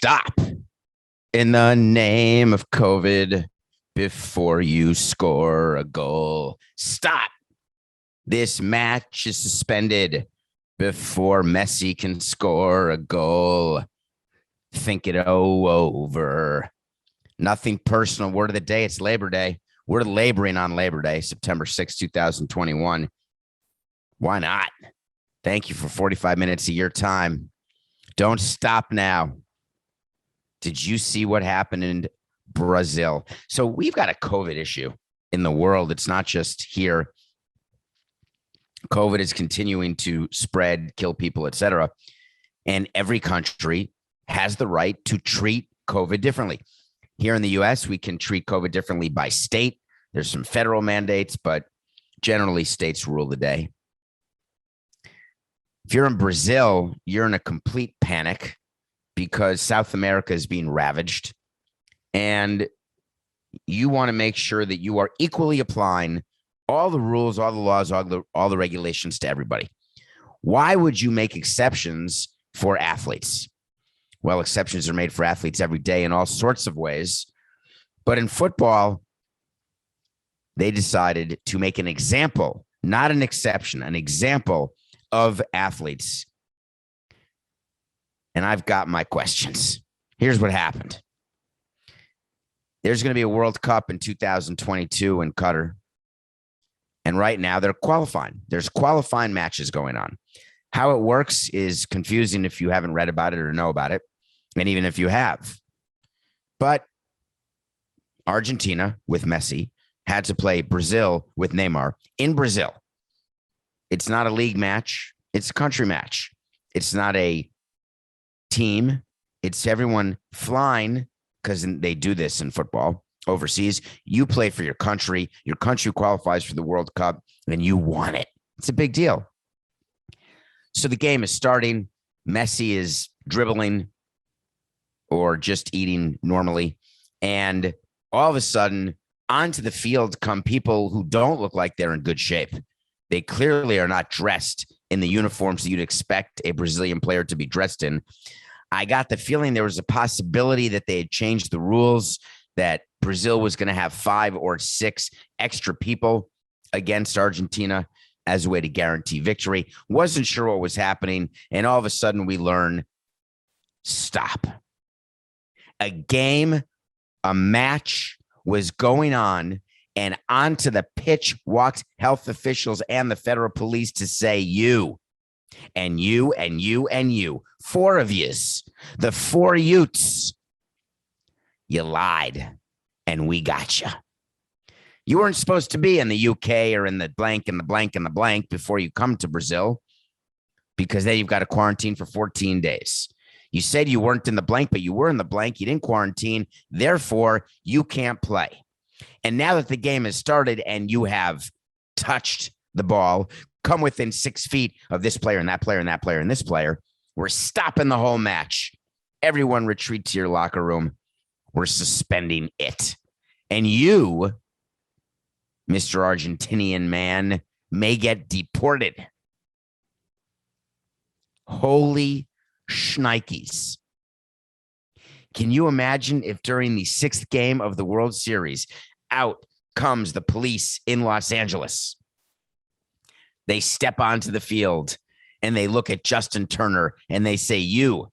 Stop in the name of COVID before you score a goal. Stop. This match is suspended before Messi can score a goal. Think it over. Nothing personal. Word of the day. It's Labor Day. We're laboring on Labor Day, September 6, 2021. Why not? Thank you for 45 minutes of your time. Don't stop now. Did you see what happened in Brazil? So we've got a COVID issue in the world. It's not just here. COVID is continuing to spread, kill people, etc. And every country has the right to treat COVID differently. Here in the U.S., we can treat COVID differently by state. There's some federal mandates, but generally states rule the day. If you're in Brazil, you're in a complete panic because South America is being ravaged. And you want to make sure that you are equally applying all the rules, all the laws, all the regulations to everybody. Why would you make exceptions for athletes? Well, exceptions are made for athletes every day in all sorts of ways. But in football, they decided to make an example, not an exception, an example of athletes. And I've got my questions. Here's what happened. There's going to be a World Cup in 2022 in Qatar. And right now they're qualifying. There's qualifying matches going on. How it works is confusing if you haven't read about it or know about it. And even if you have. But Argentina with Messi had to play Brazil with Neymar in Brazil. It's not a league match. It's a country match. It's not a team. It's everyone flying, because they do this in football overseas. You play for your country. Your country qualifies for the World Cup, and you won it. It's a big deal. So the game is starting. Messi is dribbling or just eating normally. And all of a sudden, onto the field come people who don't look like they're in good shape. They clearly are not dressed in the uniforms that you'd expect a Brazilian player to be dressed in. I got the feeling there was a possibility that they had changed the rules, that Brazil was going to have 5 or 6 extra people against Argentina as a way to guarantee victory. Wasn't sure what was happening. And all of a sudden we learn, stop. A game, a match was going on, and onto the pitch walked health officials and the federal police to say, you, and you, and you, and you, 4 of yous, the 4 Utes, you lied, and we got you. You weren't supposed to be in the UK or in the blank and the blank and the blank before you come to Brazil, because then you've got to quarantine for 14 days. You said you weren't in the blank, but you were in the blank. You didn't quarantine. Therefore, you can't play. And now that the game has started and you have touched the ball, come within 6 feet of this player and that player and that player and this player, we're stopping the whole match. Everyone retreat to your locker room. We're suspending it. And you, Mr. Argentinian man, may get deported. Holy shnikes. Can you imagine if during the 6th game of the World Series, out comes the police in Los Angeles? They step onto the field and they look at Justin Turner and they say, you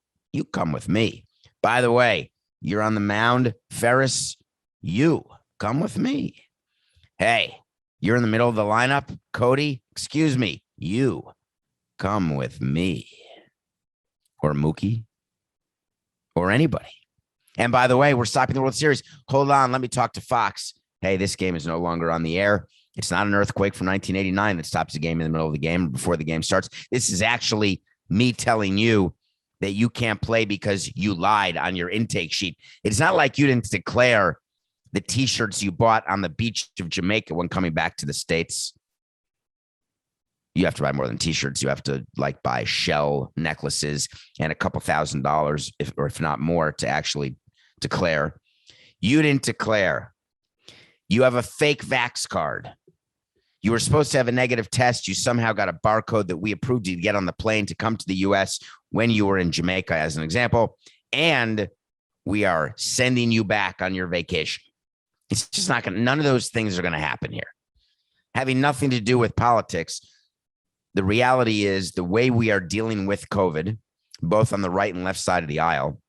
come with me. By the way, you're on the mound, Ferris, you come with me. Hey, you're in the middle of the lineup, Cody, excuse me, you come with me. Or Mookie, or anybody. And by the way, we're stopping the World Series. Hold on, let me talk to Fox. Hey, this game is no longer on the air. It's not an earthquake from 1989 that stops the game in the middle of the game before the game starts. This is actually me telling you that you can't play because you lied on your intake sheet. It's not like you didn't declare the T-shirts you bought on the beach of Jamaica when coming back to the States. You have to buy more than T-shirts. You have to buy shell necklaces and a couple $1,000, if not more, to actually declare. You didn't declare. You have a fake vax card. You were supposed to have a negative test. You somehow got a barcode that we approved you to get on the plane to come to the U.S. when you were in Jamaica, as an example. And we are sending you back on your vacation. It's just not going to, none of those things are going to happen here. Having nothing to do with politics, the reality is the way we are dealing with COVID, both on the right and left side of the aisle,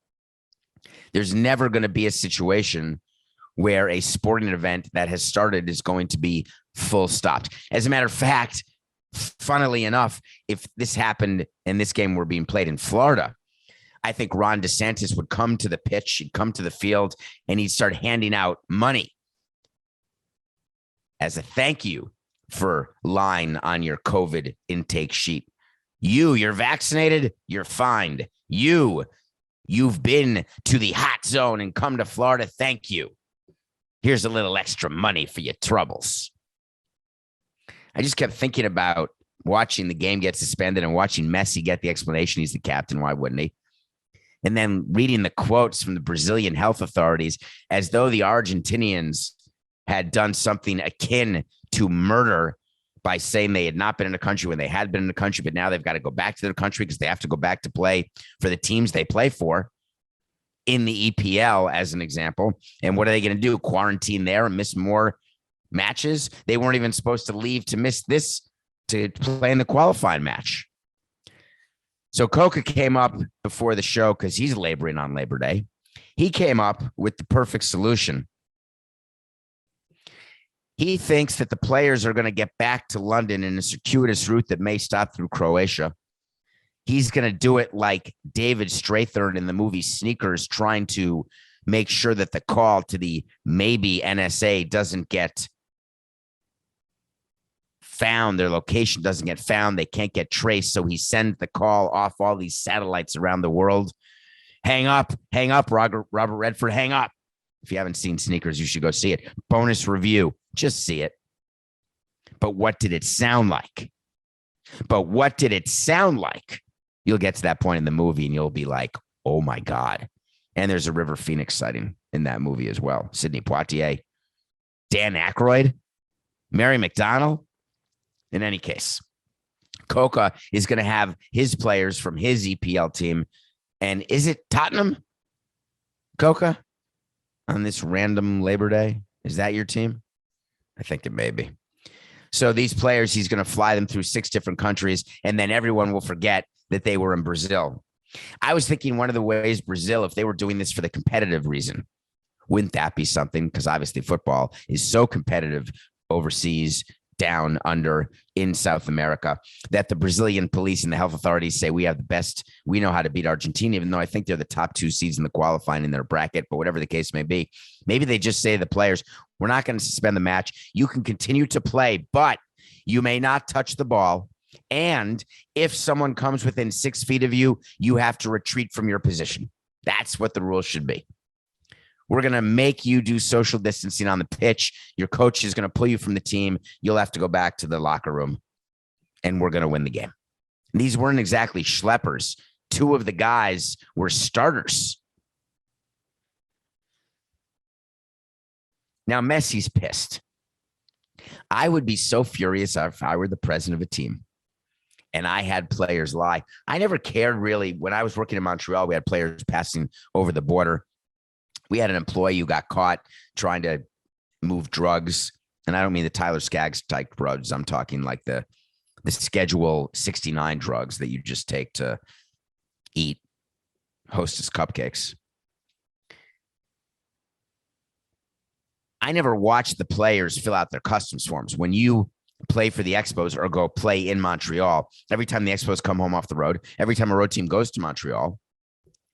there's never going to be a situation where a sporting event that has started is going to be full stopped. As a matter of fact, funnily enough, if this happened and this game were being played in Florida, I think Ron DeSantis would come to the pitch, he'd come to the field, and he'd start handing out money as a thank you for lying on your COVID intake sheet. You're vaccinated, you're fined. You've been to the hot zone and come to Florida, thank you. Here's a little extra money for your troubles. I just kept thinking about watching the game get suspended and watching Messi get the explanation he's the captain. Why wouldn't he? And then reading the quotes from the Brazilian health authorities as though the Argentinians had done something akin to murder by saying they had not been in the country when they had been in the country, but now they've got to go back to their country because they have to go back to play for the teams they play for in the EPL, as an example. And what are they going to do? Quarantine there and miss more matches? They weren't even supposed to leave to miss this to play in the qualifying match. So Coca came up before the show because he's laboring on Labor Day. He came up with the perfect solution. He thinks that the players are going to get back to London in a circuitous route that may stop through Croatia. He's going to do it like David Strathern in the movie Sneakers, trying to make sure that the call to the maybe NSA doesn't get found. Their location doesn't get found. They can't get traced. So he sends the call off all these satellites around the world. Hang up, Robert Redford, hang up. If you haven't seen Sneakers, you should go see it. Bonus review. Just see it. But what did it sound like? You'll get to that point in the movie and you'll be like, oh my God. And there's a River Phoenix sighting in that movie as well. Sidney Poitier, Dan Aykroyd, Mary McDonnell. In any case, Coca is going to have his players from his EPL team. And is it Tottenham, Coca, on this random Labor Day? Is that your team? I think it may be. So these players, he's going to fly them through 6 different countries, and then everyone will forget that they were in Brazil. I was thinking one of the ways Brazil, if they were doing this for the competitive reason, wouldn't that be something? Because obviously football is so competitive overseas, down under in South America, that the Brazilian police and the health authorities say we have the best, we know how to beat Argentina, even though I think they're the top 2 seeds in the qualifying in their bracket, but whatever the case may be, maybe they just say to the players, we're not going to suspend the match. You can continue to play, but you may not touch the ball. And if someone comes within 6 feet of you, you have to retreat from your position. That's what the rules should be. We're going to make you do social distancing on the pitch. Your coach is going to pull you from the team. You'll have to go back to the locker room, and we're going to win the game. And these weren't exactly schleppers. 2 of the guys were starters. Now, Messi's pissed. I would be so furious if I were the president of a team and I had players lie. I never cared really. When I was working in Montreal, we had players passing over the border. We had an employee who got caught trying to move drugs. And I don't mean the Tyler Skaggs type drugs. I'm talking like the Schedule 69 drugs that you just take to eat Hostess cupcakes. I never watched the players fill out their customs forms. When you play for the Expos or go play in Montreal, every time the Expos come home off the road, every time a road team goes to Montreal,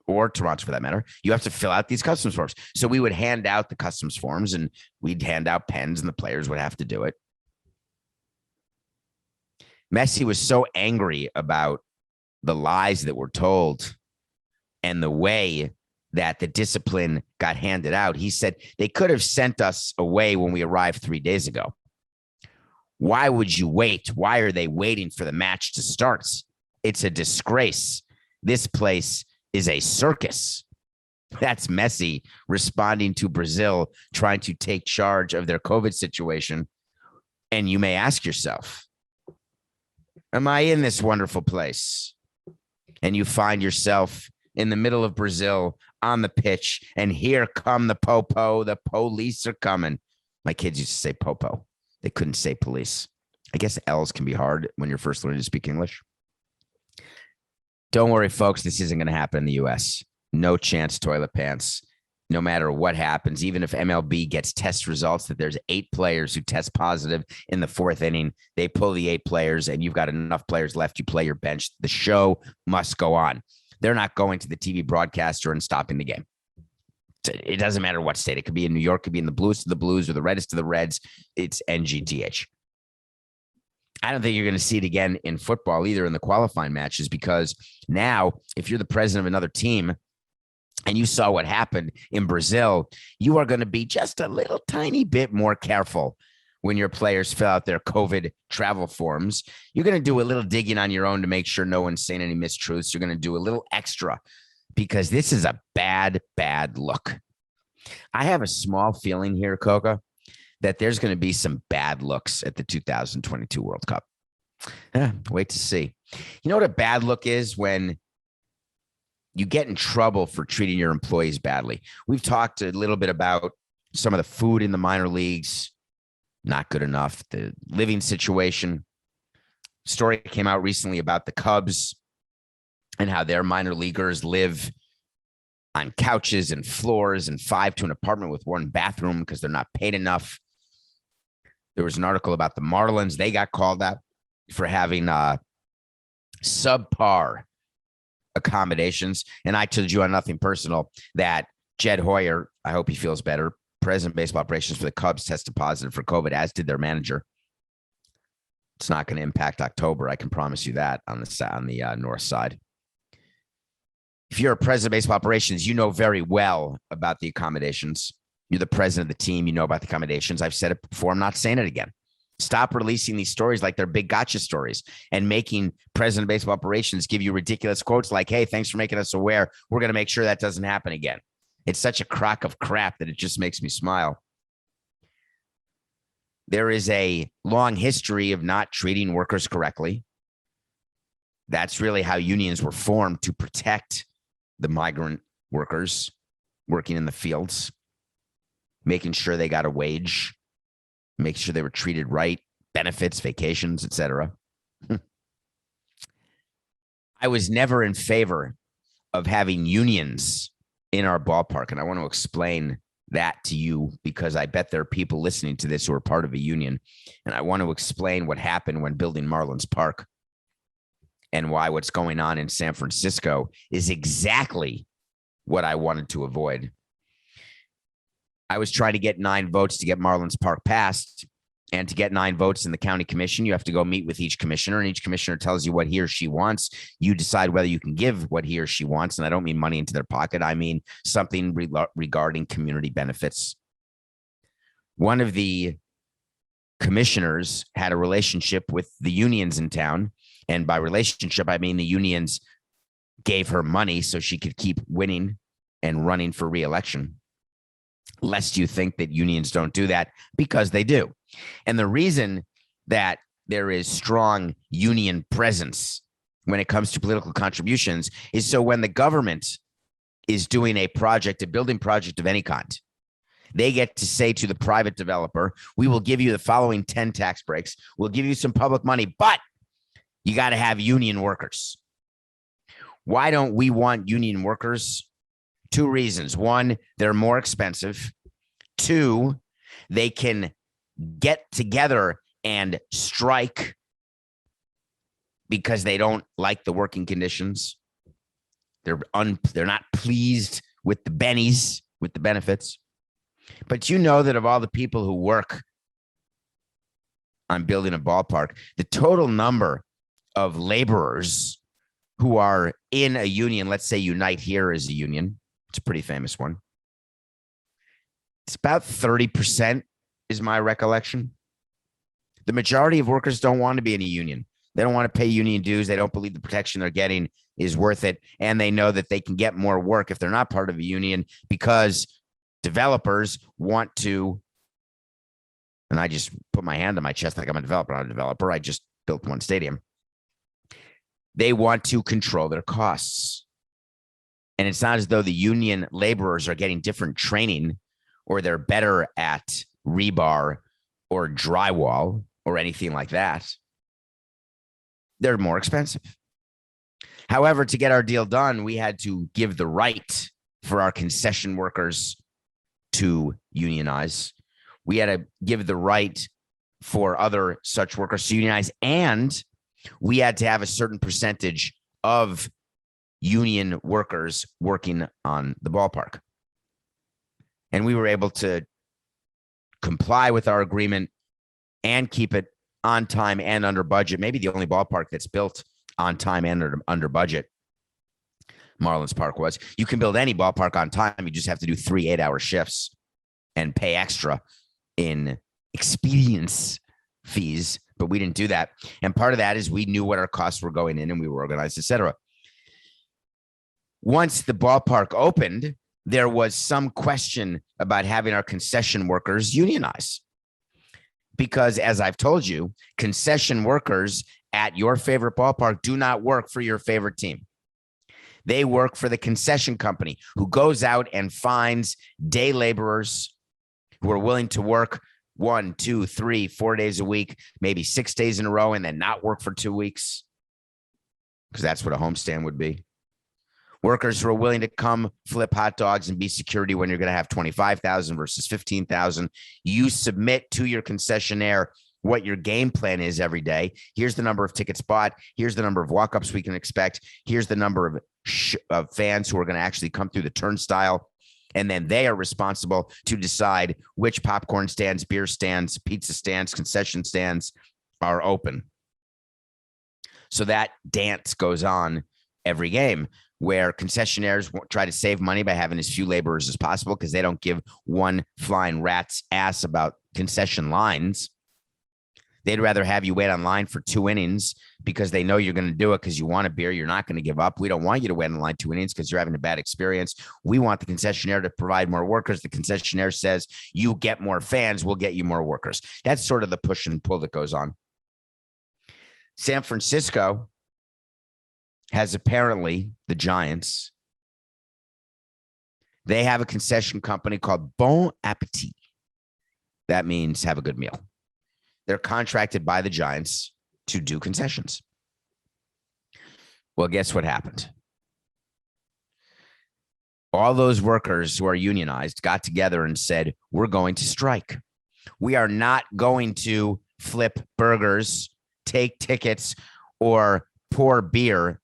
or Toronto for that matter, you have to fill out these customs forms. So we would hand out the customs forms and we'd hand out pens and the players would have to do it. Messi was so angry about the lies that were told and the way that the discipline got handed out. He said they could have sent us away when we arrived 3 days ago. Why would you wait? Why are they waiting for the match to start? It's a disgrace. This place is a circus. That's Messi responding to Brazil trying to take charge of their COVID situation. And you may ask yourself, am I in this wonderful place? And you find yourself in the middle of Brazil on the pitch, and here come the popo. The police are coming. My kids used to say popo. They couldn't say police. I guess L's can be hard when you're first learning to speak English. Don't worry, folks. This isn't going to happen in the U.S. No chance, toilet pants. No matter what happens, even if MLB gets test results that there's 8 players who test positive in the 4th inning, they pull the 8 players and you've got enough players left. You play your bench. The show must go on. They're not going to the TV broadcaster and stopping the game. It doesn't matter what state. It could be in New York, it could be in the Blues to the Blues or the Reddest to the Reds. It's NGTH. I don't think you're going to see it again in football either in the qualifying matches, because now if you're the president of another team and you saw what happened in Brazil, you are going to be just a little tiny bit more careful when your players fill out their COVID travel forms. You're going to do a little digging on your own to make sure no one's saying any mistruths. You're going to do a little extra because this is a bad, bad look. I have a small feeling here, Coca, that there's going to be some bad looks at the 2022 World Cup. Wait to see. You know what a bad look is? When you get in trouble for treating your employees badly. We've talked a little bit about some of the food in the minor leagues. Not good enough. The living situation. Story came out recently about the Cubs and how their minor leaguers live on couches and floors and 5 to an apartment with 1 bathroom because they're not paid enough. There was an article about the Marlins. They got called out for having subpar accommodations. And I told you on Nothing Personal that Jed Hoyer, I hope he feels better, president of baseball operations for the Cubs, tested positive for COVID, as did their manager. It's not going to impact October. I can promise you that on the north side. If you're a president of baseball operations, you know very well about the accommodations. You're the president of the team. You know about the accommodations. I've said it before. I'm not saying it again. Stop releasing these stories like they're big gotcha stories and making president of baseball operations give you ridiculous quotes like, hey, thanks for making us aware. We're going to make sure that doesn't happen again. It's such a crock of crap that it just makes me smile. There is a long history of not treating workers correctly. That's really how unions were formed, to protect the migrant workers working in the fields, making sure they got a wage, making sure they were treated right, benefits, vacations, etc. I was never in favor of having unions in our ballpark, and I want to explain that to you because I bet there are people listening to this who are part of a union, and I want to explain what happened when building Marlins Park and why what's going on in San Francisco is exactly what I wanted to avoid. I was trying to get 9 votes to get Marlins Park passed, and to get 9 votes in the county commission, you have to go meet with each commissioner, and each commissioner tells you what he or she wants. You decide whether you can give what he or she wants, and I don't mean money into their pocket. I mean something regarding community benefits. One of the commissioners had a relationship with the unions in town, and by relationship, I mean the unions gave her money so she could keep winning and running for re-election. Lest you think that unions don't do that, because they do. And the reason that there is strong union presence when it comes to political contributions is so when the government is doing a project, a building project of any kind, they get to say to the private developer, we will give you the following 10 tax breaks. We'll give you some public money, but you got to have union workers. Why don't we want union workers? 2 reasons. 1, they're more expensive. 2, they can get together and strike because they don't like the working conditions. They're not pleased with the bennies, with the benefits. But you know that of all the people who work on building a ballpark, the total number of laborers who are in a union, let's say Unite Here is a union. It's a pretty famous one. It's about 30% is my recollection. The majority of workers don't want to be in a union. They don't want to pay union dues. They don't believe the protection they're getting is worth it. And they know that they can get more work if they're not part of a union because developers want to, and I just put my hand on my chest like I'm a developer. I'm not a developer. I just built one stadium. They want to control their costs. And it's not as though the union laborers are getting different training or they're better at rebar or drywall or anything like that. They're more expensive. However, to get our deal done, we had to give the right for our concession workers to unionize. We had to give the right for other such workers to unionize, and we had to have a certain percentage of union workers working on the ballpark. And we were able to comply with our agreement and keep it on time and under budget. Maybe the only ballpark that's built on time and under budget. Marlins Park was. You can build any ballpark on time. You just have to do 3 8-hour shifts and pay extra in experience fees. But we didn't do that. And part of that is we knew what our costs were going in and we were organized, etc. Once the ballpark opened, there was some question about having our concession workers unionize. Because as I've told you, concession workers at your favorite ballpark do not work for your favorite team. They work for the concession company who goes out and finds day laborers who are willing to work 1, 2, 3, 4 days a week, maybe 6 days in a row, and then not work for 2 weeks. Because that's what a homestand would be. Workers who are willing to come flip hot dogs and be security when you're going to have 25,000 versus 15,000. You submit to your concessionaire what your game plan is every day. Here's the number of tickets bought. Here's the number of walk-ups we can expect. Here's the number of fans who are going to actually come through the turnstile. And then they are responsible to decide which popcorn stands, beer stands, pizza stands, concession stands are open. So that dance goes on every game, where concessionaires try to save money by having as few laborers as possible because they don't give one flying rat's ass about concession lines. They'd rather have you wait online for 2 innings because they know you're going to do it because you want a beer. You're not going to give up. We don't want you to wait in line 2 innings because you're having a bad experience. We want the concessionaire to provide more workers. The concessionaire says, you get more fans, we'll get you more workers. That's sort of the push and pull that goes on. San Francisco has apparently, the Giants, they have a concession company called Bon Appetit. That means have a good meal. They're contracted by the Giants to do concessions. Well, guess what happened? All those workers who are unionized got together and said, we're going to strike. We are not going to flip burgers, take tickets, or pour beer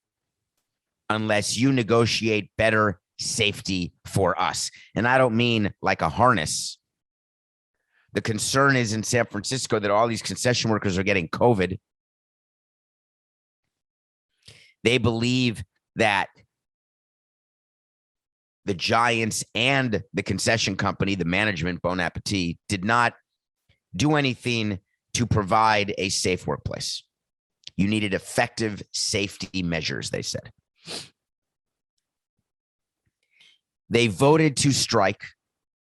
unless you negotiate better safety for us. And I don't mean like a harness. The concern is in San Francisco that all these concession workers are getting COVID. They believe that the Giants and the concession company, the management, Bon Appetit, did not do anything to provide a safe workplace. You needed effective safety measures, they said. They voted to strike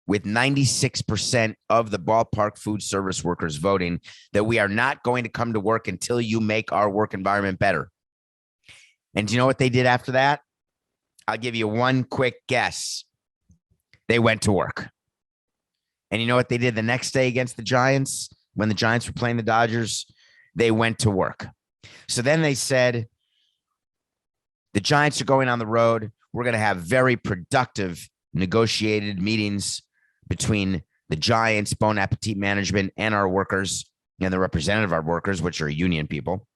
with 96% of the ballpark food service workers voting that we are not going to come to work until you make our work environment better. And do you know what they did after that? I'll give you one quick guess. They went to work. And you know what they did the next day against the Giants? When the Giants were playing the Dodgers, they went to work. So then they said, the Giants are going on the road. We're going to have very productive negotiated meetings between the Giants, Bon Appetit management, and our workers, and the representative of our workers, which are union people.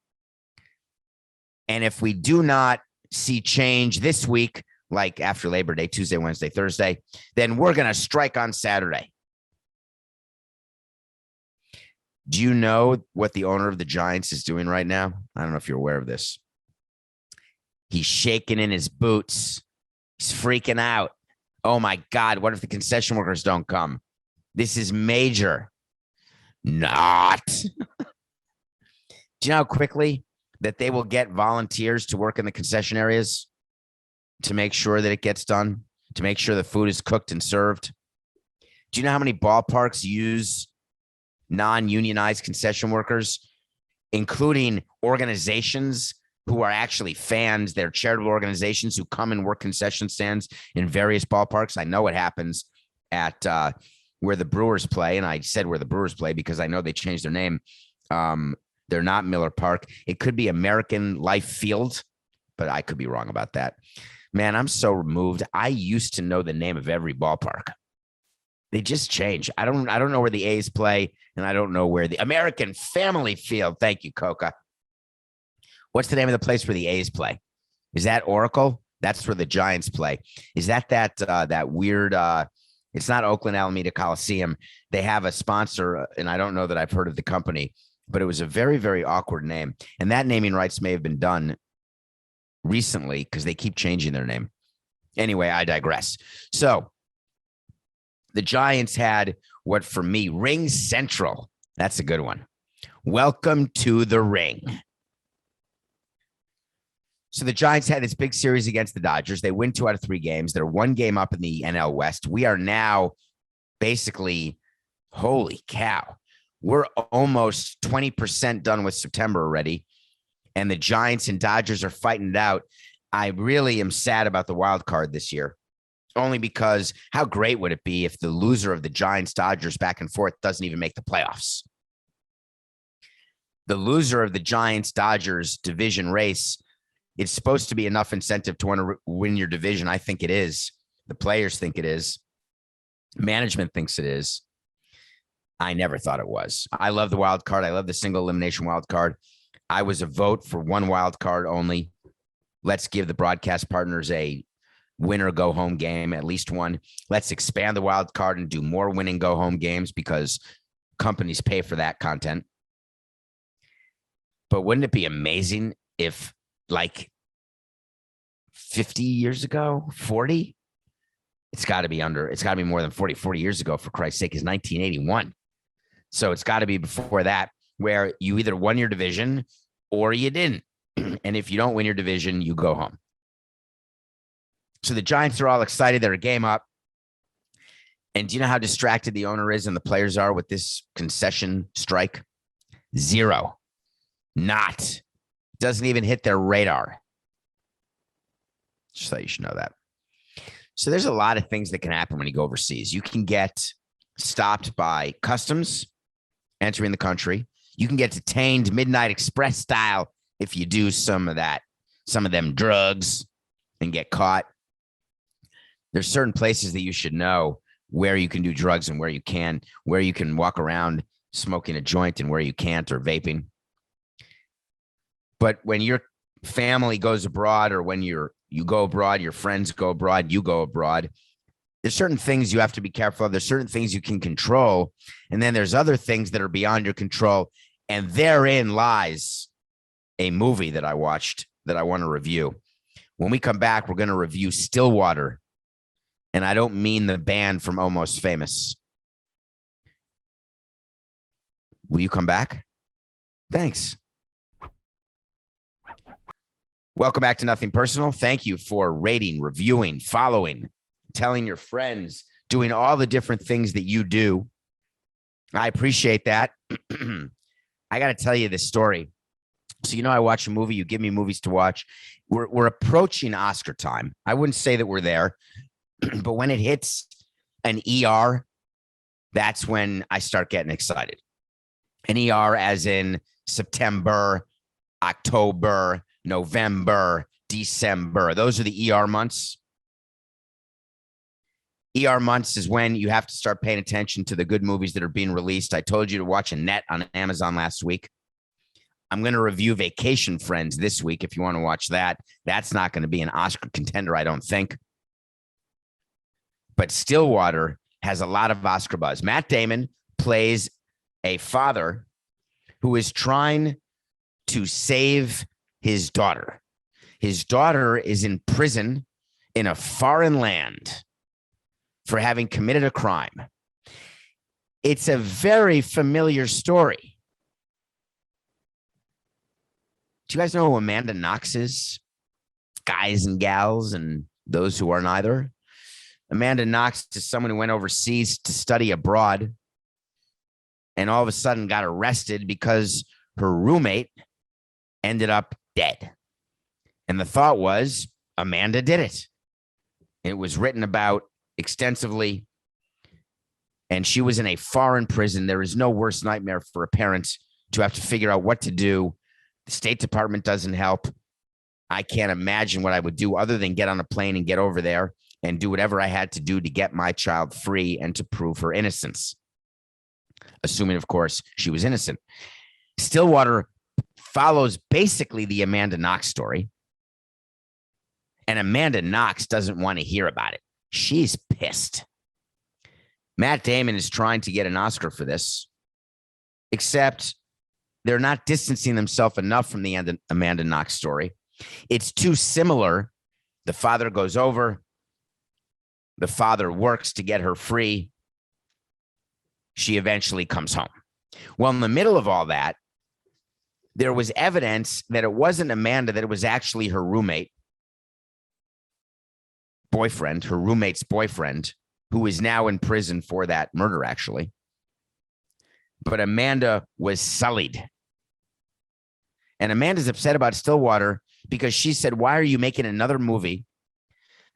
And if we do not see change this week, like after Labor Day, Tuesday, Wednesday, Thursday, then we're going to strike on Saturday. Do you know what the owner of the Giants is doing right now? I don't know if you're aware of this. He's shaking in his boots. He's freaking out. Oh my God, what if the concession workers don't come? This is major. Not. Do you know how quickly that they will get volunteers to work in the concession areas to make sure that it gets done, to make sure the food is cooked and served? Do you know how many ballparks use non-unionized concession workers, including organizations who are actually fans. They're charitable organizations who come and work concession stands in various ballparks. I know it happens at where the Brewers play. And I said where the Brewers play because I know they changed their name. They're not Miller Park. It could be American Life Field, but I could be wrong about that. Man, I'm so removed. I used to know the name of every ballpark. They just change. I don't know where the A's play, and I don't know where the American Family Field. Thank you, Coca. What's the name of the place where the A's play? Is that Oracle? That's where the Giants play. Is that weird? It's not Oakland Alameda Coliseum. They have a sponsor, and I don't know that I've heard of the company, but it was a very, very awkward name. And that naming rights may have been done recently because they keep changing their name. Anyway, I digress. So the Giants had what for me, Ring Central. That's a good one. Welcome to the ring. So the Giants had this big series against the Dodgers. They win 2 out of 3 games. They're 1 game up in the NL West. We are now basically, holy cow, we're almost 20% done with September already. And the Giants and Dodgers are fighting it out. I really am sad about the wild card this year, only because how great would it be if the loser of the Giants Dodgers back and forth doesn't even make the playoffs? The loser of the Giants Dodgers division race, it's supposed to be enough incentive to want to win your division. I think it is. The players think it is. Management thinks it is. I never thought it was. I love the wild card. I love the single elimination wild card. I was a vote for one wild card only. Let's give the broadcast partners a win or go home game, at least one. Let's expand the wild card and do more win and go home games because companies pay for that content. But wouldn't it be amazing if, like 50 years ago, 40, it's got to be more than 40 years ago, for Christ's sake, is 1981. So it's got to be before that, where you either won your division or you didn't. And if you don't win your division, you go home. So the Giants are all excited. They're a game up. And do you know how distracted the owner is and the players are with this concession strike? 0. Not. Doesn't even hit their radar. Just thought you should know that. So there's a lot of things that can happen when you go overseas. You can get stopped by customs entering the country. You can get detained Midnight Express style if you do some of them drugs and get caught. There's certain places that you should know where you can do drugs and where you can walk around smoking a joint and where you can't, or vaping. But when your family goes abroad, or when you go abroad, your friends go abroad, you go abroad, there's certain things you have to be careful of. There's certain things you can control. And then there's other things that are beyond your control. And therein lies a movie that I watched that I want to review. When we come back, we're going to review Stillwater. And I don't mean the band from Almost Famous. Will you come back? Thanks. Welcome back to Nothing Personal. Thank you for rating, reviewing, following, telling your friends, doing all the different things that you do. I appreciate that. I got to tell you this story. So, I watch a movie. You give me movies to watch. We're approaching Oscar time. I wouldn't say that we're there, but when it hits an ER, that's when I start getting excited. An ER as in September, October, November, December. Those are the ER months. ER months is when you have to start paying attention to the good movies that are being released. I told you to watch Annette on Amazon last week. I'm going to review Vacation Friends this week if you want to watch that. That's not going to be an Oscar contender, I don't think. But Stillwater has a lot of Oscar buzz. Matt Damon plays a father who is trying to save his daughter. His daughter is in prison in a foreign land for having committed a crime. It's a very familiar story. Do you guys know who Amanda Knox is? Guys and gals and those who are neither. Amanda Knox is someone who went overseas to study abroad and all of a sudden got arrested because her roommate ended up dead. And the thought was Amanda did it. It was written about extensively. And she was in a foreign prison. There is no worse nightmare for a parent to have to figure out what to do. The State Department doesn't help. I can't imagine what I would do other than get on a plane and get over there and do whatever I had to do to get my child free and to prove her innocence. Assuming, of course, she was innocent. Stillwater follows basically the Amanda Knox story. And Amanda Knox doesn't want to hear about it. She's pissed. Matt Damon is trying to get an Oscar for this, except they're not distancing themselves enough from the Amanda Knox story. It's too similar. The father goes over. The father works to get her free. She eventually comes home. Well, in the middle of all that, there was evidence that it wasn't Amanda, that it was actually her boyfriend, her roommate's boyfriend, who is now in prison for that murder, actually. But Amanda was sullied. And Amanda's upset about Stillwater because she said, why are you making another movie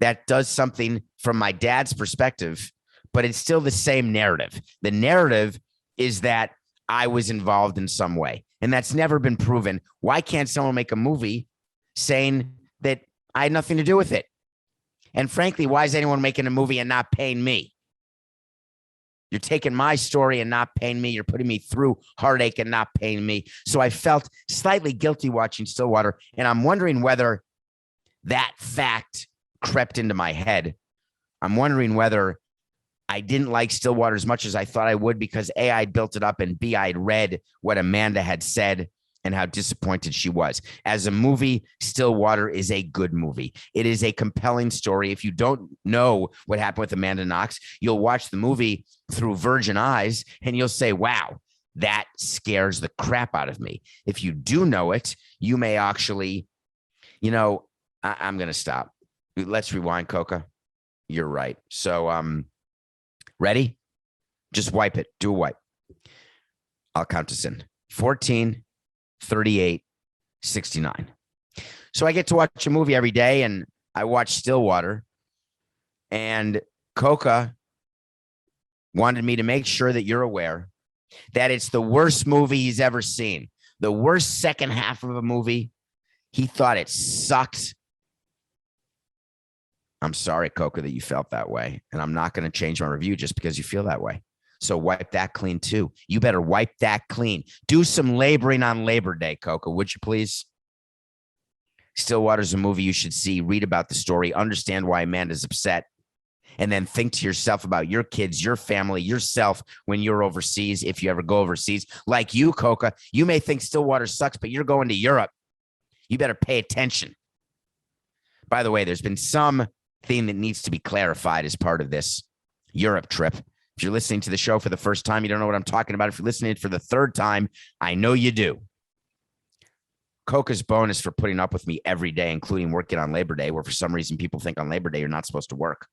that does something from my dad's perspective, but it's still the same narrative? The narrative is that I was involved in some way, and that's never been proven. Why can't someone make a movie saying that I had nothing to do with it? And frankly, why is anyone making a movie and not paying me? You're taking my story and not paying me. You're putting me through heartache and not paying me. So I felt slightly guilty watching Stillwater. And I'm wondering whether that fact crept into my head. I'm wondering whether I didn't like Stillwater as much as I thought I would because A, I'd built it up, and B, I'd read what Amanda had said and how disappointed she was. As a movie, Stillwater is a good movie. It is a compelling story. If you don't know what happened with Amanda Knox, you'll watch the movie through virgin eyes and you'll say, wow, that scares the crap out of me. If you do know it, you may actually, I'm going to stop. Let's rewind, Coca. You're right. So, ready? Just wipe it. Do a wipe. I'll count us in. 14, 38, 69. So I get to watch a movie every day, and I watch Stillwater, and Coca wanted me to make sure that you're aware that it's the worst movie he's ever seen. The worst second half of a movie. He thought it sucked. I'm sorry, Coca, that you felt that way, and I'm not going to change my review just because you feel that way. So wipe that clean too. You better wipe that clean. Do some laboring on Labor Day, Coca, would you please? Stillwater's a movie you should see. Read about the story. Understand why Amanda's upset. And then think to yourself about your kids, your family, yourself when you're overseas, if you ever go overseas. Like you, Coca, you may think Stillwater sucks, but you're going to Europe. You better pay attention. By the way, there's been some thing that needs to be clarified as part of this Europe trip. If you're listening to the show for the first time, you don't know what I'm talking about. If you're listening for the third time, I know you do. Coca's bonus for putting up with me every day, including working on Labor Day, where for some reason people think on Labor Day you're not supposed to work,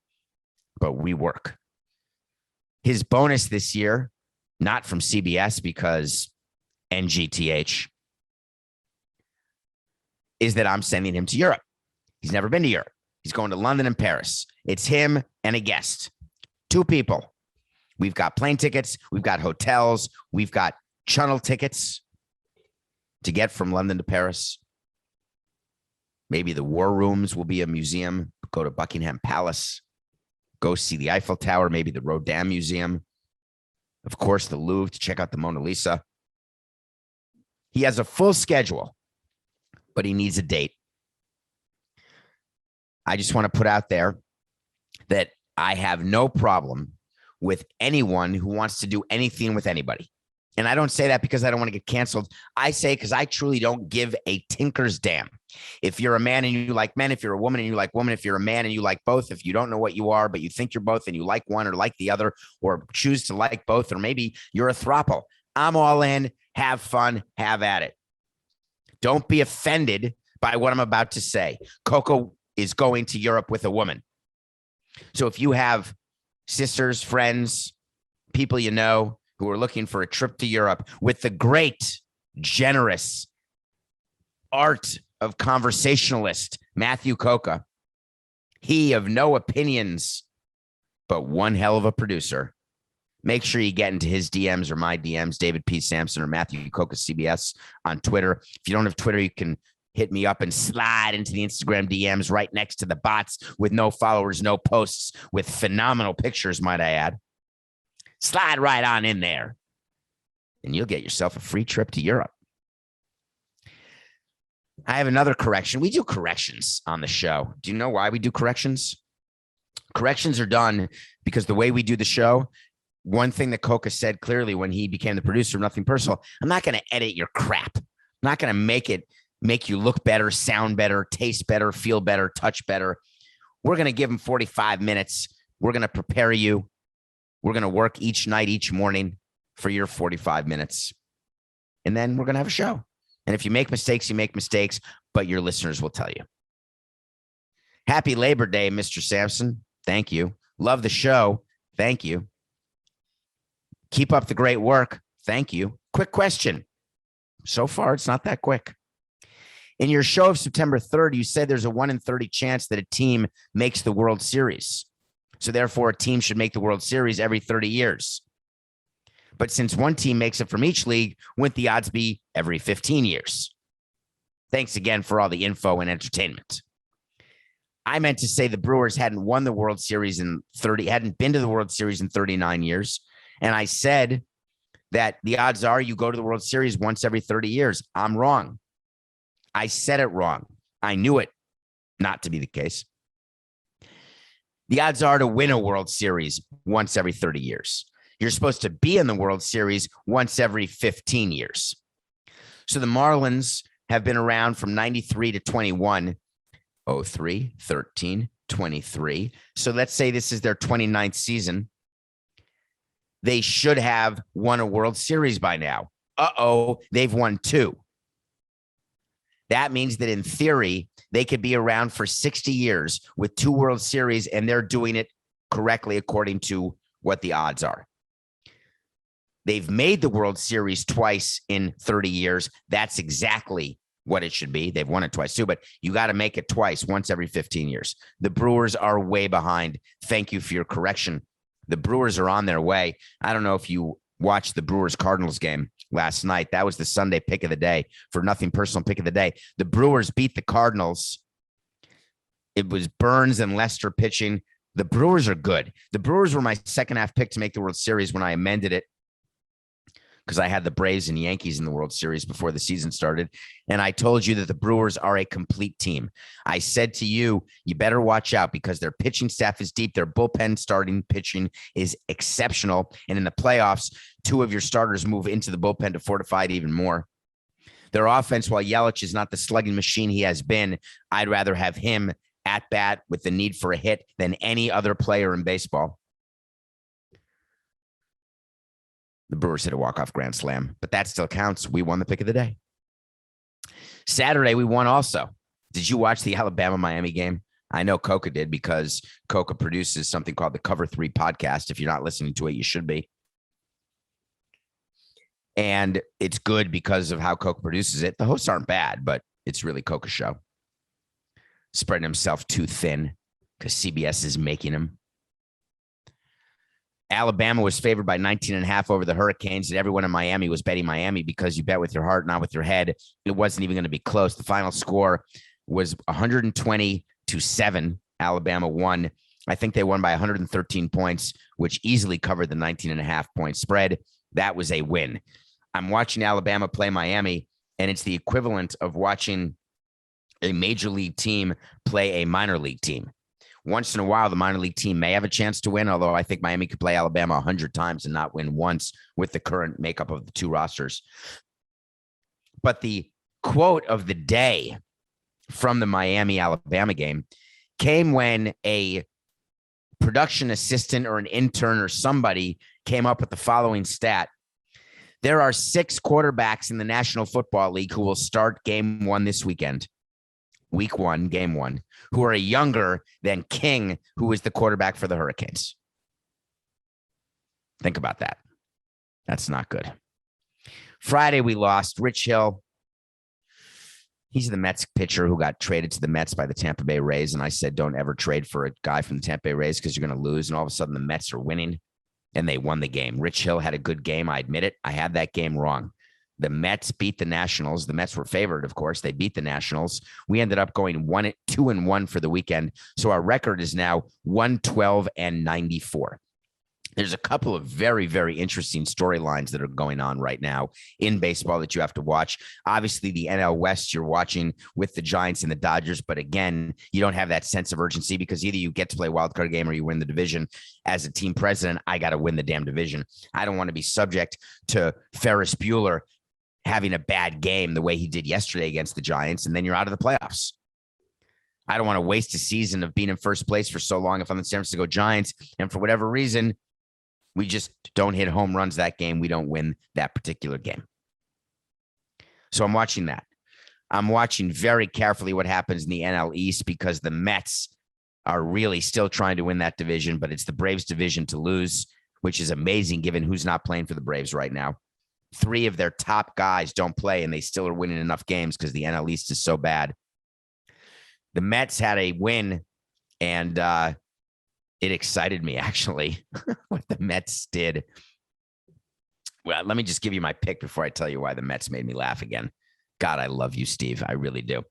but we work. His bonus this year, not from CBS because NGTH, is that I'm sending him to Europe. He's never been to Europe. He's going to London and Paris. It's him and a guest. 2 people. We've got plane tickets. We've got hotels. We've got channel tickets to get from London to Paris. Maybe the War Rooms will be a museum. Go to Buckingham Palace. Go see the Eiffel Tower. Maybe the Rodin Museum. Of course, the Louvre to check out the Mona Lisa. He has a full schedule, but he needs a date. I just want to put out there that I have no problem with anyone who wants to do anything with anybody. And I don't say that because I don't want to get canceled. I say because I truly don't give a tinker's damn. If you're a man and you like men, if you're a woman and you like women, if you're a man and you like both, if you don't know what you are, but you think you're both and you like one or like the other, or choose to like both, or maybe you're a throuple, I'm all in. Have fun. Have at it. Don't be offended by what I'm about to say. Coco is going to Europe with a woman. So if you have sisters, friends, people you know who are looking for a trip to Europe with the great, generous art of conversationalist Matthew Coca. He of no opinions, but one hell of a producer. Make sure you get into his DMs or my DMs, David P. Samson or Matthew Coca CBS on Twitter. If you don't have Twitter, you can hit me up and slide into the Instagram DMs right next to the bots with no followers, no posts, with phenomenal pictures, might I add. Slide right on in there, and you'll get yourself a free trip to Europe. I have another correction. We do corrections on the show. Do you know why we do corrections? Corrections are done because the way we do the show, one thing that Coca said clearly when he became the producer of Nothing Personal, I'm not going to edit your crap. I'm not going to make you look better, sound better, taste better, feel better, touch better. We're going to give them 45 minutes. We're going to prepare you. We're going to work each night, each morning for your 45 minutes. And then we're going to have a show. And if you make mistakes, you make mistakes, but your listeners will tell you. Happy Labor Day, Mr. Samson. Thank you. Love the show. Thank you. Keep up the great work. Thank you. Quick question. So far, it's not that quick. In your show of September 3rd, you said there's a 1 in 30 chance that a team makes the World Series. So therefore, a team should make the World Series every 30 years. But since one team makes it from each league, wouldn't the odds be every 15 years? Thanks again for all the info and entertainment. I meant to say the Brewers hadn't won the World Series hadn't been to the World Series in 39 years. And I said that the odds are you go to the World Series once every 30 years. I'm wrong. I said it wrong. I knew it not to be the case. The odds are to win a World Series once every 30 years. You're supposed to be in the World Series once every 15 years. So the Marlins have been around from 93 to 21, 03, 13, 23. So let's say this is their 29th season. They should have won a World Series by now. They've won 2. That means that in theory, they could be around for 60 years with 2 World Series, and they're doing it correctly according to what the odds are. They've made the World Series twice in 30 years. That's exactly what it should be. They've won it twice too, but you got to make it twice, once every 15 years. The Brewers are way behind. Thank you for your correction. The Brewers are on their way. I don't know if you watched the Brewers-Cardinals game last night. That was the Sunday pick of the day for Nothing Personal pick of the day. The Brewers beat the Cardinals. It was Burns and Lester pitching. The Brewers are good. The Brewers were my second half pick to make the World Series when I amended it, because I had the Braves and Yankees in the World Series before the season started. And I told you that the Brewers are a complete team. I said to you, you better watch out because their pitching staff is deep. Their bullpen starting pitching is exceptional. And in the playoffs, 2 of your starters move into the bullpen to fortify it even more. Their offense, while Yelich is not the slugging machine he has been, I'd rather have him at bat with the need for a hit than any other player in baseball. The Brewers hit a walk-off grand slam, but that still counts. We won the pick of the day. Saturday, we won also. Did you watch the Alabama-Miami game? I know Coca did because Coca produces something called the Cover 3 podcast. If you're not listening to it, you should be. And it's good because of how Coca produces it. The hosts aren't bad, but it's really Coca's show. Spreading himself too thin because CBS is making him. Alabama was favored by 19.5 over the Hurricanes, and everyone in Miami was betting Miami because you bet with your heart, not with your head. It wasn't even going to be close. The final score was 120-7. Alabama won. I think they won by 113 points, which easily covered the 19.5 point spread. That was a win. I'm watching Alabama play Miami, and it's the equivalent of watching a major league team play a minor league team. Once in a while, the minor league team may have a chance to win, although I think Miami could play Alabama 100 times and not win once with the current makeup of the 2 rosters. But the quote of the day from the Miami-Alabama game came when a production assistant or an intern or somebody came up with the following stat. There are 6 quarterbacks in the National Football League who will start game 1 this weekend. Week 1, game 1, who are younger than King, who is the quarterback for the Hurricanes. Think about that. That's not good. Friday, we lost. Rich Hill He's the Mets pitcher who got traded to the Mets by the Tampa Bay Rays. And I said, don't ever trade for a guy from the Tampa Bay Rays because you're going to lose. And all of a sudden the Mets are winning and they won the game. Rich Hill had a good game. I admit it. I had that game wrong. The Mets beat the Nationals. The Mets were favored, of course. They beat the Nationals. We ended up going 2-1 for the weekend. So our record is now 112-94. There's a couple of very, very interesting storylines that are going on right now in baseball that you have to watch. Obviously, the NL West you're watching with the Giants and the Dodgers. But again, you don't have that sense of urgency because either you get to play a wild card game or you win the division. As a team president, I got to win the damn division. I don't want to be subject to Ferris Bueller having a bad game the way he did yesterday against the Giants, and then you're out of the playoffs. I don't want to waste a season of being in first place for so long if I'm the San Francisco Giants, and for whatever reason, we just don't hit home runs that game. We don't win that particular game. So I'm watching that. I'm watching very carefully what happens in the NL East because the Mets are really still trying to win that division, but it's the Braves division to lose, which is amazing given who's not playing for the Braves right now. 3 of their top guys don't play, and they still are winning enough games because the NL East is so bad. The Mets had a win, and it excited me, actually, what the Mets did. Well, let me just give you my pick before I tell you why the Mets made me laugh again. God, I love you, Steve. I really do.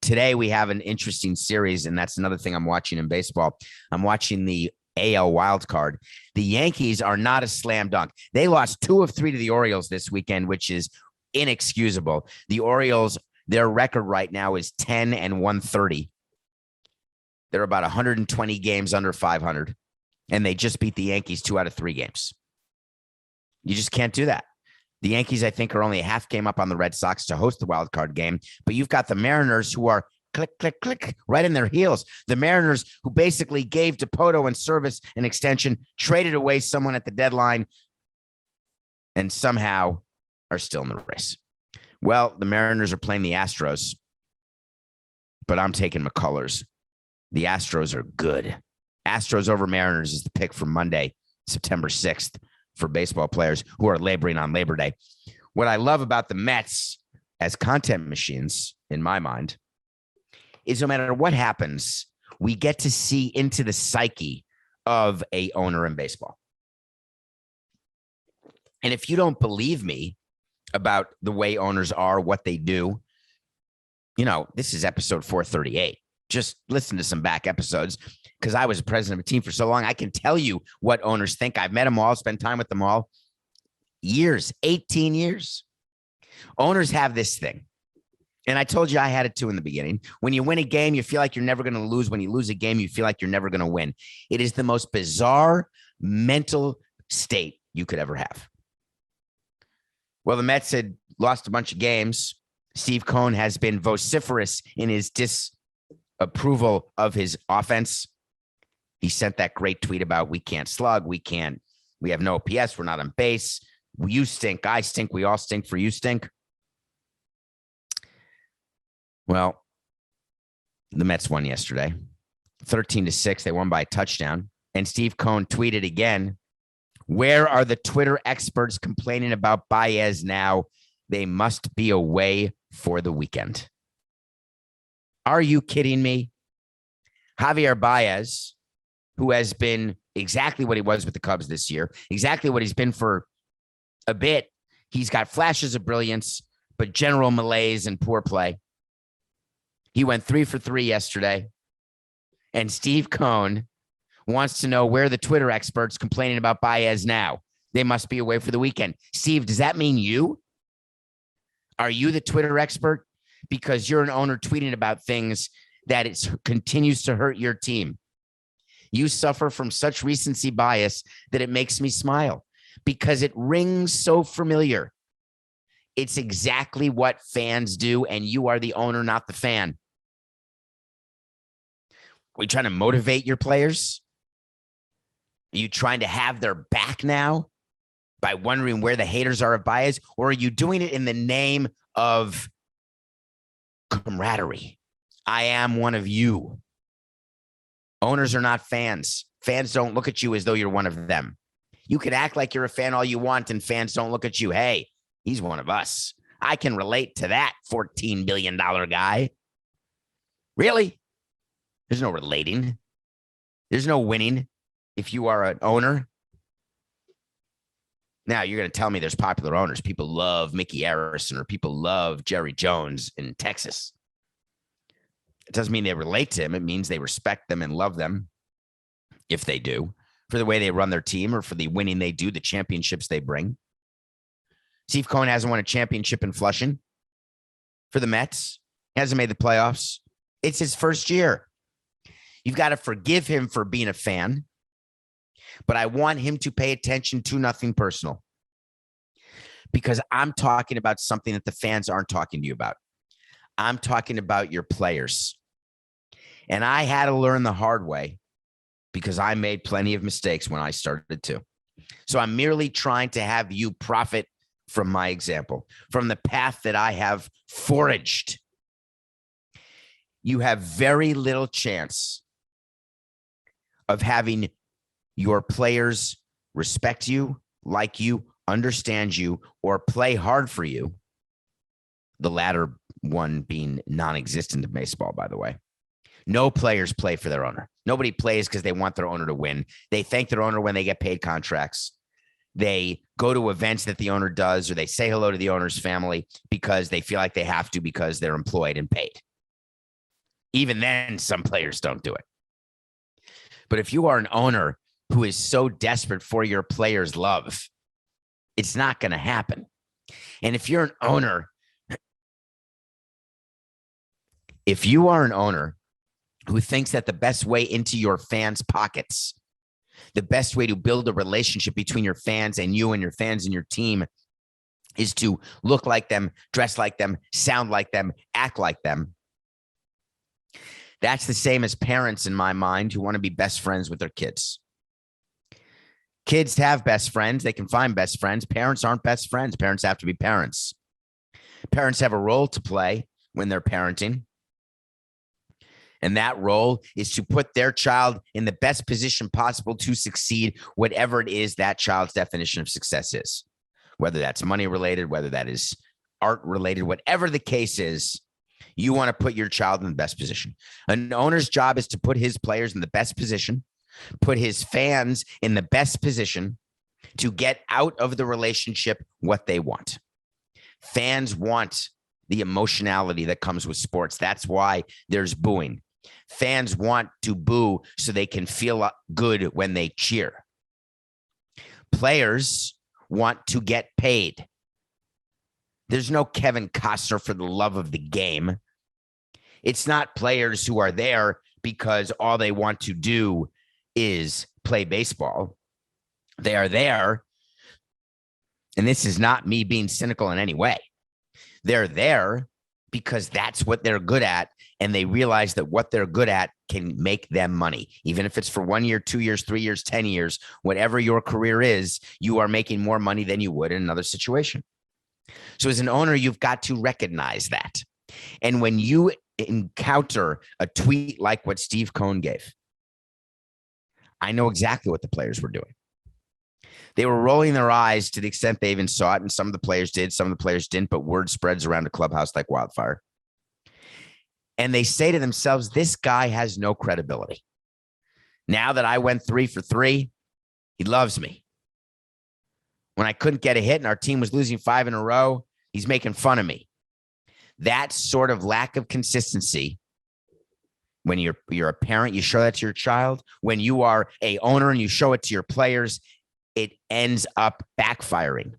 Today, we have an interesting series, and that's another thing I'm watching in baseball. I'm watching the AL wild card. The Yankees are not a slam dunk. They lost 2 of 3 to the Orioles this weekend, which is inexcusable. The Orioles, their record right now is 10-130. They're about 120 games under 500, and they just beat the Yankees 2 out of 3 games. You just can't do that. The Yankees, I think, are only a half game up on the Red Sox to host the wild card game, but you've got the Mariners who are click, click, click, right in their heels. The Mariners who basically gave Dipoto and Service an extension, traded away someone at the deadline, and somehow are still in the race. Well, the Mariners are playing the Astros, but I'm taking McCullers. The Astros are good. Astros over Mariners is the pick for Monday, September 6th for baseball players who are laboring on Labor Day. What I love about the Mets as content machines, in my mind, is no matter what happens, we get to see into the psyche of a owner in baseball. And if you don't believe me about the way owners are, what they do, this is episode 438. Just listen to some back episodes because I was president of a team for so long. I can tell you what owners think. I've met them all, spent time with them all. Years, 18 years. Owners have this thing. And I told you I had it too in the beginning. When you win a game, you feel like you're never going to lose. When you lose a game, you feel like you're never going to win. It is the most bizarre mental state you could ever have. Well, the Mets had lost a bunch of games. Steve Cohen has been vociferous in his disapproval of his offense. He sent that great tweet about we can't slug. We have no OPS. We're not on base. You stink. I stink. We all stink for you stink. Well, the Mets won yesterday, 13-6. They won by a touchdown. And Steve Cohen tweeted again, where are the Twitter experts complaining about Baez now? They must be away for the weekend. Are you kidding me? Javier Baez, who has been exactly what he was with the Cubs this year, exactly what he's been for a bit. He's got flashes of brilliance, but general malaise and poor play. He went 3 for 3 yesterday. And Steve Cohen wants to know where the Twitter experts complaining about Baez now. They must be away for the weekend. Steve, does that mean you? Are you the Twitter expert? Because you're an owner tweeting about things that it continues to hurt your team. You suffer from such recency bias that it makes me smile because it rings so familiar. It's exactly what fans do, and you are the owner, not the fan. Are you trying to motivate your players? Are you trying to have their back now by wondering where the haters are of Baez? Or are you doing it in the name of camaraderie? I am one of you. Owners are not fans. Fans don't look at you as though you're one of them. You can act like you're a fan all you want, and fans don't look at you. Hey, he's one of us. I can relate to that $14 billion guy. Really? There's no relating. There's no winning if you are an owner. Now, you're going to tell me there's popular owners. People love Mickey Harrison or people love Jerry Jones in Texas. It doesn't mean they relate to him. It means they respect them and love them, if they do, for the way they run their team or for the winning they do, the championships they bring. Steve Cohen hasn't won a championship in Flushing for the Mets. He hasn't made the playoffs. It's his first year. You've got to forgive him for being a fan, but I want him to pay attention to nothing personal, because I'm talking about something that the fans aren't talking to you about. I'm talking about your players. And I had to learn the hard way because I made plenty of mistakes when I started too. So I'm merely trying to have you profit from my example, from the path that I have foraged. You have very little chance of having your players respect you, like you, understand you, or play hard for you. The latter one being non-existent in baseball, by the way. No players play for their owner. Nobody plays because they want their owner to win. They thank their owner when they get paid contracts. They go to events that the owner does, or they say hello to the owner's family because they feel like they have to because they're employed and paid. Even then, some players don't do it. But if you are an owner who is so desperate for your players' love, it's not going to happen. And if you're an owner, if you are an owner who thinks that the best way into your fans' pockets, the best way to build a relationship between your fans and you and your fans and your team is to look like them, dress like them, sound like them, act like them, that's the same as parents in my mind who want to be best friends with their kids. Kids have best friends. They can find best friends. Parents aren't best friends. Parents have to be parents. Parents have a role to play when they're parenting. And that role is to put their child in the best position possible to succeed, whatever it is that child's definition of success is. Whether that's money related, whether that is art related, whatever the case is, you want to put your child in the best position. An owner's job is to put his players in the best position, put his fans in the best position to get out of the relationship what they want. Fans want the emotionality that comes with sports. That's why there's booing. Fans want to boo so they can feel good when they cheer. Players want to get paid. There's no Kevin Costner for the love of the game. It's not players who are there because all they want to do is play baseball. They are there, and this is not me being cynical in any way. They're there because that's what they're good at, and they realize that what they're good at can make them money. Even if it's for 1 year, 2 years, 3 years, 10 years, whatever your career is, you are making more money than you would in another situation. So as an owner, you've got to recognize that. And when you encounter a tweet like what Steve Cohen gave, I know exactly what the players were doing. They were rolling their eyes to the extent they even saw it, and some of the players did, some of the players didn't, but word spreads around the clubhouse like wildfire. And they say to themselves, this guy has no credibility. Now that I went 3 for 3, he loves me. When I couldn't get a hit and our team was losing 5 in a row, he's making fun of me. That sort of lack of consistency, when you're a parent, you show that to your child. When you are a owner and you show it to your players, it ends up backfiring.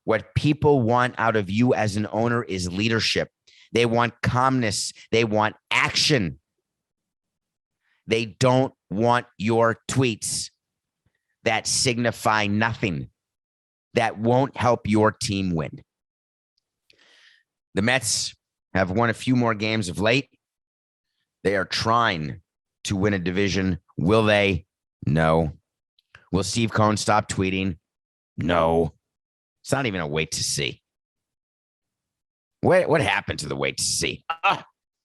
What people want out of you as an owner is leadership. They want calmness. They want action. They don't want your tweets that signify nothing, that won't help your team win. The Mets have won a few more games of late. They are trying to win a division. Will they? No. Will Steve Cohen stop tweeting? No. It's not even a wait to see. What happened to the wait to see?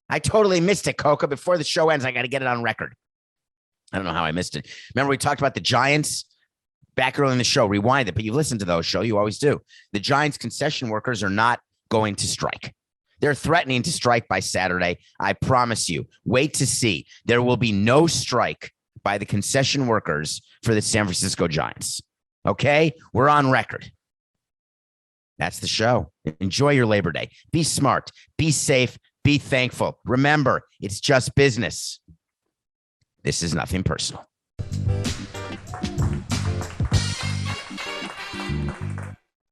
I totally missed it, Coca. Before the show ends, I got to get it on record. I don't know how I missed it. Remember we talked about the Giants back early in the show, rewind it, but you listen to those show. You always do. The Giants concession workers are not going to strike. They're threatening to strike by Saturday. I promise you. Wait to see. There will be no strike by the concession workers for the San Francisco Giants. Okay? We're on record. That's the show. Enjoy your Labor Day. Be smart. Be safe. Be thankful. Remember, it's just business. This is nothing personal.